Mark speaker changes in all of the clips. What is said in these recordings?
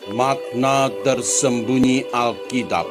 Speaker 1: Makna tersembunyi Alkitab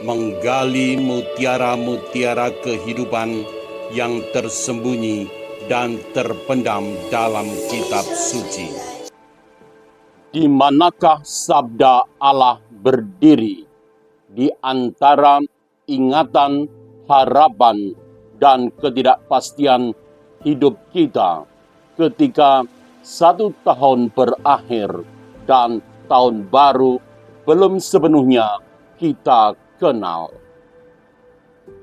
Speaker 1: menggali mutiara-mutiara kehidupan yang tersembunyi dan terpendam dalam kitab suci. Di manakah sabda Allah berdiri di antara ingatan, harapan, dan ketidakpastian hidup kita ketika 1 tahun berakhir dan tahun baru belum sepenuhnya kita kenal.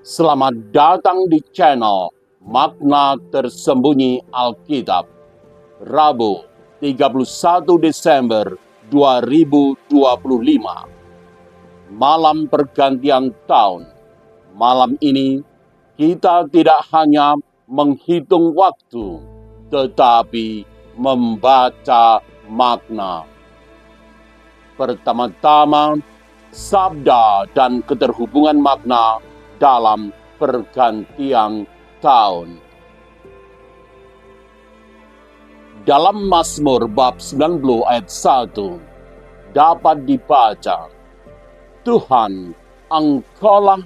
Speaker 1: Selamat datang di channel Makna Tersembunyi Alkitab, Rabu 31 Desember 2025. Malam pergantian tahun. Malam ini kita tidak hanya menghitung waktu, tetapi membaca makna. Pertama-tama, sabda dan keterhubungan makna dalam pergantian tahun. Dalam Mazmur bab 90 ayat 1 dapat dibaca, Tuhan, Engkaulah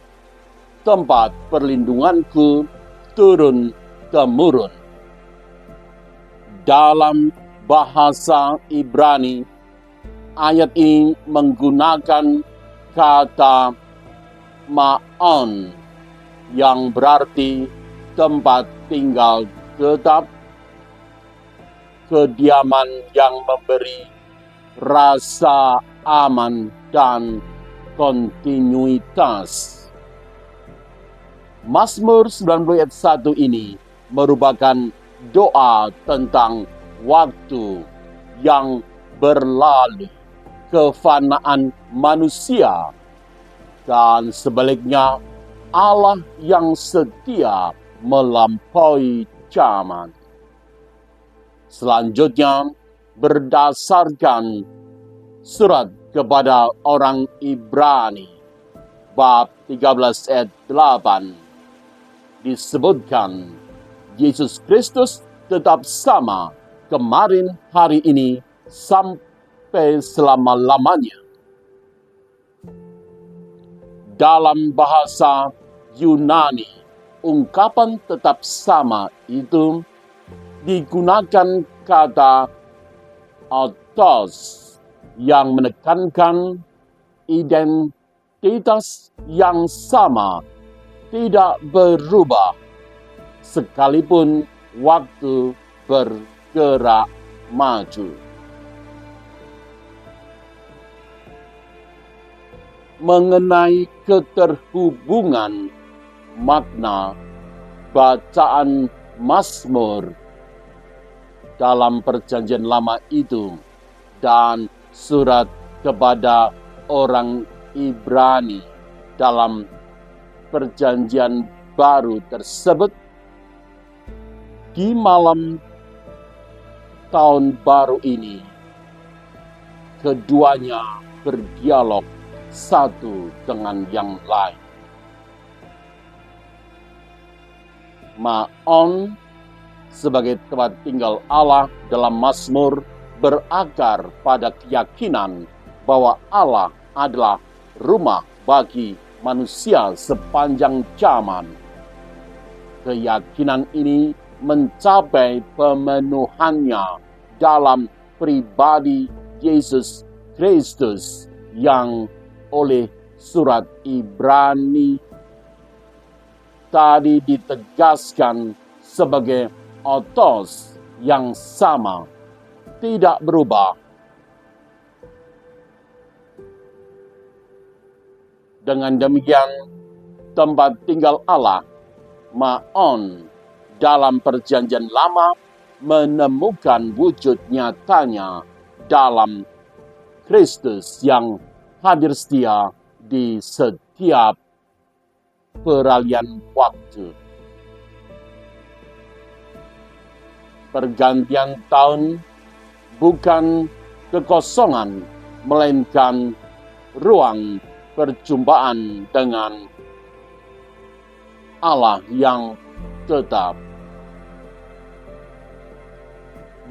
Speaker 1: tempat perlindunganku turun-temurun. Dalam bahasa Ibrani, ayat ini menggunakan kata ma'on yang berarti tempat tinggal tetap, kediaman yang memberi rasa aman dan kontinuitas. Mazmur 90 ayat 1 ini merupakan doa tentang waktu yang berlalu, kefanaan manusia, dan sebaliknya Allah yang setia melampaui zaman. Selanjutnya, berdasarkan surat kepada orang Ibrani bab 13 ayat 8 disebutkan Yesus Kristus tetap sama kemarin, hari ini, sampai selama-lamanya. Dalam bahasa Yunani, ungkapan tetap sama itu digunakan kata autos yang menekankan identitas yang sama, tidak berubah sekalipun waktu bergerak maju. Mengenai keterhubungan makna bacaan Mazmur dalam perjanjian lama itu dan surat kepada orang Ibrani dalam perjanjian baru tersebut, di malam tahun baru ini keduanya berdialog satu dengan yang lain. Ma'on sebagai tempat tinggal Allah dalam Mazmur berakar pada keyakinan bahwa Allah adalah rumah bagi manusia sepanjang zaman. Keyakinan ini mencapai pemenuhannya dalam pribadi Yesus Kristus yang oleh surat Ibrani tadi ditegaskan sebagai autos yang sama, tidak berubah. Dengan demikian, tempat tinggal Allah, ma'on, dalam perjanjian lama menemukan wujud nyatanya dalam Kristus yang hadir setia di setiap peralihan waktu. Pergantian tahun bukan kekosongan, melainkan ruang perjumpaan dengan Allah yang tetap.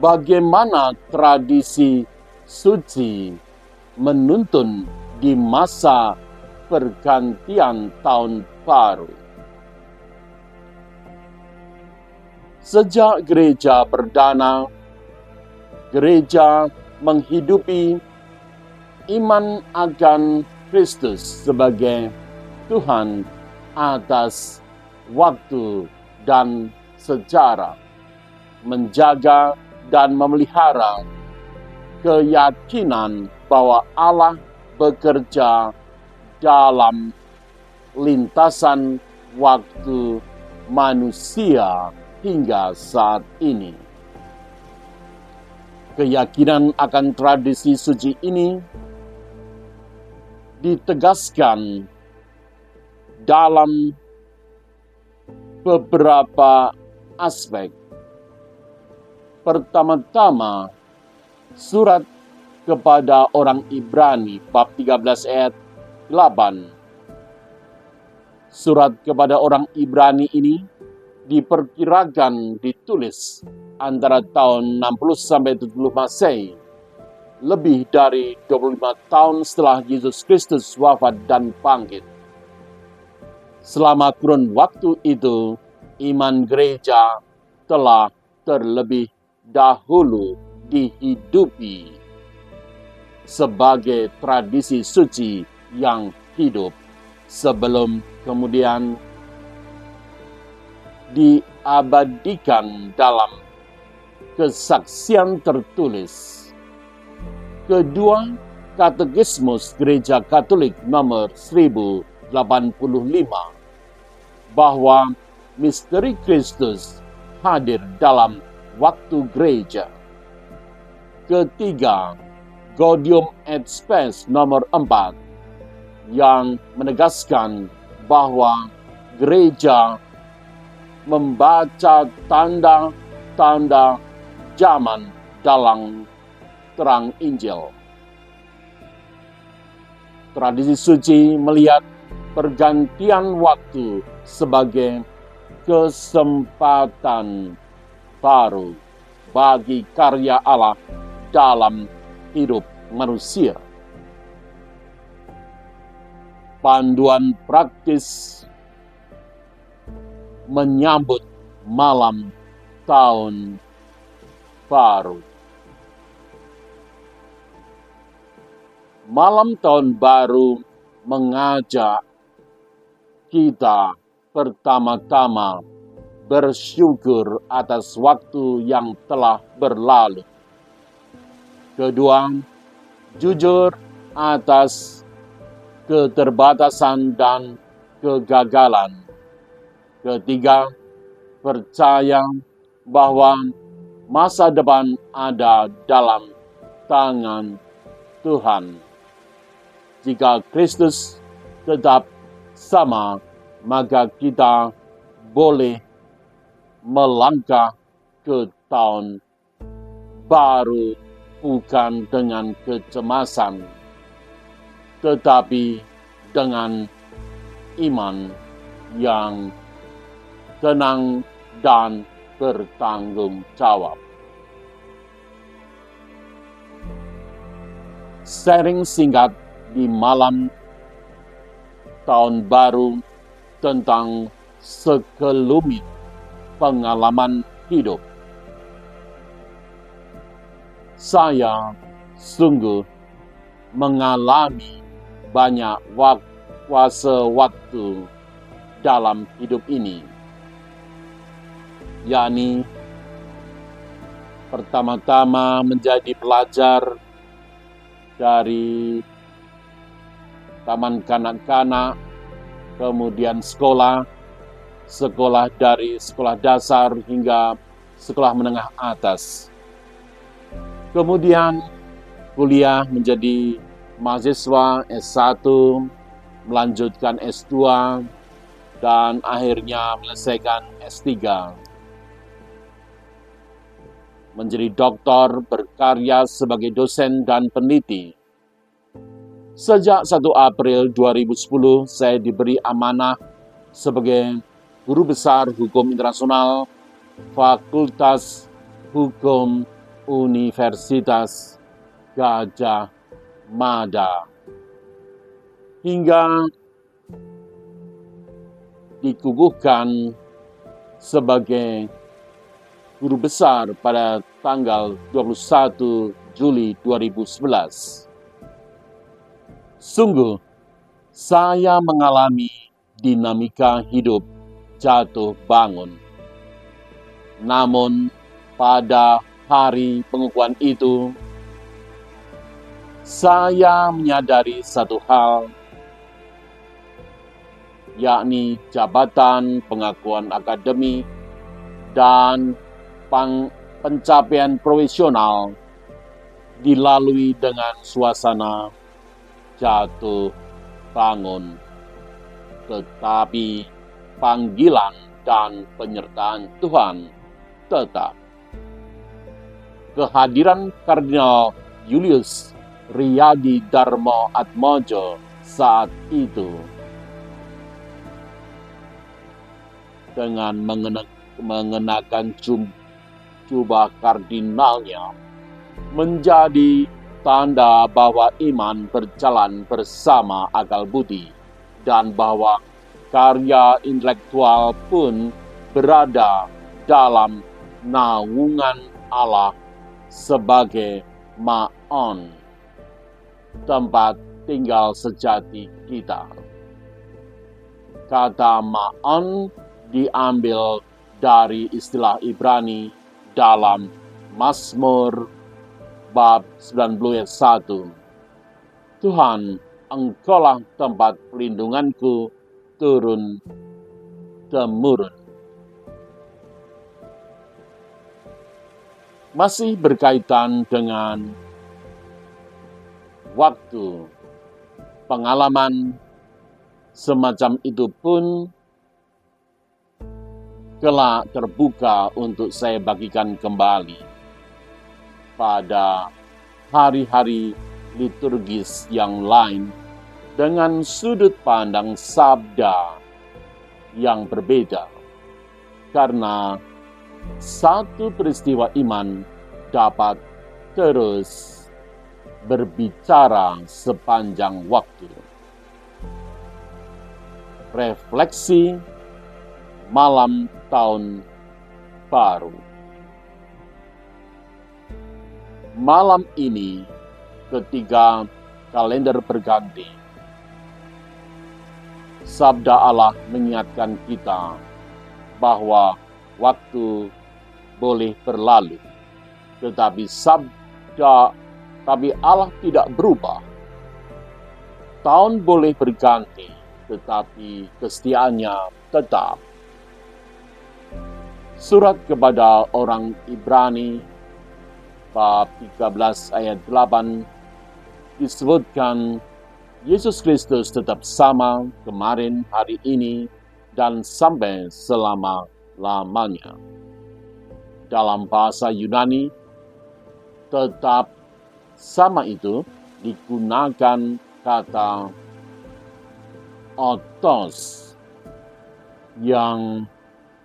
Speaker 1: Bagaimana tradisi suci menuntun di masa pergantian tahun baru. Sejak gereja perdana, gereja menghidupi iman akan Kristus sebagai Tuhan atas waktu dan sejarah, menjaga dan memelihara keyakinan bahwa Allah bekerja dalam lintasan waktu manusia hingga saat ini. Keyakinan akan tradisi suci ini ditegaskan dalam beberapa aspek. Pertama-tama, surat kepada orang Ibrani bab 13 ayat 8. Surat kepada orang Ibrani ini diperkirakan ditulis antara tahun 60 sampai 70 Masehi, lebih dari 25 tahun setelah Yesus Kristus wafat dan bangkit. Selama kurun waktu itu, iman gereja telah terlebih dahulu dihidupi sebagai tradisi suci yang hidup sebelum kemudian diabadikan dalam kesaksian tertulis. Kedua, Katekismus Gereja Katolik nomor 1085 bahwa misteri Kristus hadir dalam waktu gereja. Ketiga, Gaudium et Spes nomor 4 yang menegaskan bahwa gereja membaca tanda-tanda zaman dalam terang Injil. Tradisi suci melihat pergantian waktu sebagai kesempatan baru bagi karya Allah dalam hidup manusia. Panduan praktis menyambut malam tahun baru. Malam tahun baru mengajak kita pertama-tama bersyukur atas waktu yang telah berlalu. Kedua, jujur atas keterbatasan dan kegagalan. Ketiga, percaya bahwa masa depan ada dalam tangan Tuhan. Jika Kristus tetap sama, maka kita boleh melangkah ke tahun baru bukan dengan kecemasan, tetapi dengan iman yang tenang dan bertanggung jawab. Sharing singkat di malam tahun baru tentang sekelumit pengalaman hidup. Saya sungguh mengalami banyak fase waktu dalam hidup ini, yakni pertama-tama menjadi pelajar dari taman kanak-kanak, kemudian sekolah dari sekolah dasar hingga sekolah menengah atas. Kemudian kuliah menjadi mahasiswa S1, melanjutkan S2, dan akhirnya menyelesaikan S3. Menjadi doktor, berkarya sebagai dosen dan peneliti. Sejak 1 April 2010, saya diberi amanah sebagai Guru Besar Hukum Internasional Fakultas Hukum Universitas Gadjah Mada, hingga dikukuhkan sebagai guru besar pada tanggal 21 Juli 2011. Sungguh, saya mengalami dinamika hidup jatuh bangun. Namun, pada hari pengukuhan itu, saya menyadari satu hal, yakni jabatan pengakuan akademik dan pencapaian profesional dilalui dengan suasana jatuh bangun, tetapi panggilan dan penyertaan Tuhan tetap. Kehadiran Kardinal Julius Riyadi Darmo Atmojo saat itu dengan mengenakan jubah kardinalnya menjadi tanda bahwa iman berjalan bersama akal budi dan bahwa karya intelektual pun berada dalam naungan Allah sebagai ma'on, tempat tinggal sejati kita. Kata ma'on diambil dari istilah Ibrani dalam Mazmur bab 90 ayat 1. Tuhan, Engkaulah tempat pelindunganku turun-temurun. Masih berkaitan dengan waktu, pengalaman semacam itu pun kelak terbuka untuk saya bagikan kembali pada hari-hari liturgis yang lain dengan sudut pandang sabda yang berbeda. Karena satu peristiwa iman dapat terus berbicara sepanjang waktu. Refleksi malam tahun baru. Malam ini, ketika kalender berganti, sabda Allah mengingatkan kita bahwa waktu boleh berlalu, tetapi Allah tidak berubah. Tahun boleh berganti, tetapi kesetiaannya tetap. Surat kepada orang Ibrani bab 13 ayat 8 disebutkan Yesus Kristus tetap sama kemarin, hari ini, dan sampai selama-lamanya. Dalam bahasa Yunani, tetap sama itu digunakan kata otos yang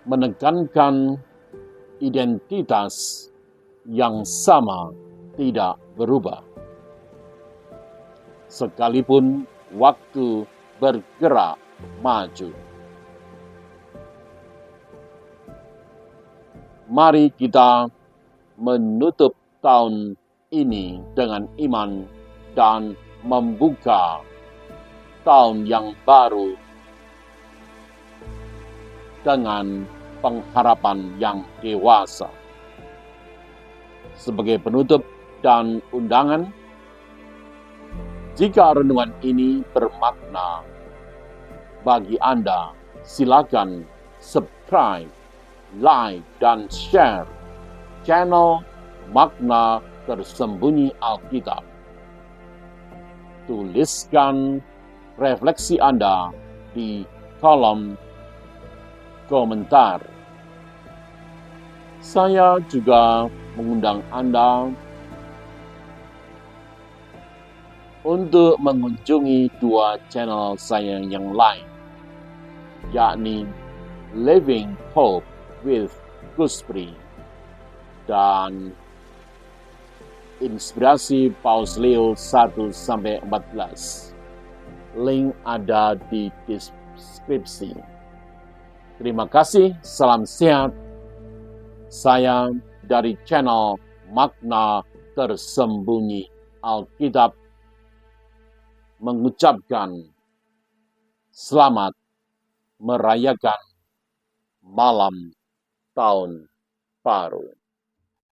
Speaker 1: menekankan identitas yang sama tidak berubah. Sekalipun waktu bergerak maju. Mari kita menutup tahun ini dengan iman dan membuka tahun yang baru dengan pengharapan yang dewasa. Sebagai penutup dan undangan, jika renungan ini bermakna bagi Anda, silakan subscribe, like, dan share channel Makna Tersembunyi Alkitab. Tuliskan refleksi Anda di kolom komentar. Saya juga mengundang Anda untuk mengunjungi dua channel saya yang lain, yakni Living Hope with Guspri dan Inspirasi Paus Leo 1-14. Link ada di deskripsi. Terima kasih, salam sehat. Saya dari channel Makna Tersembunyi Alkitab mengucapkan selamat merayakan malam tahun baru.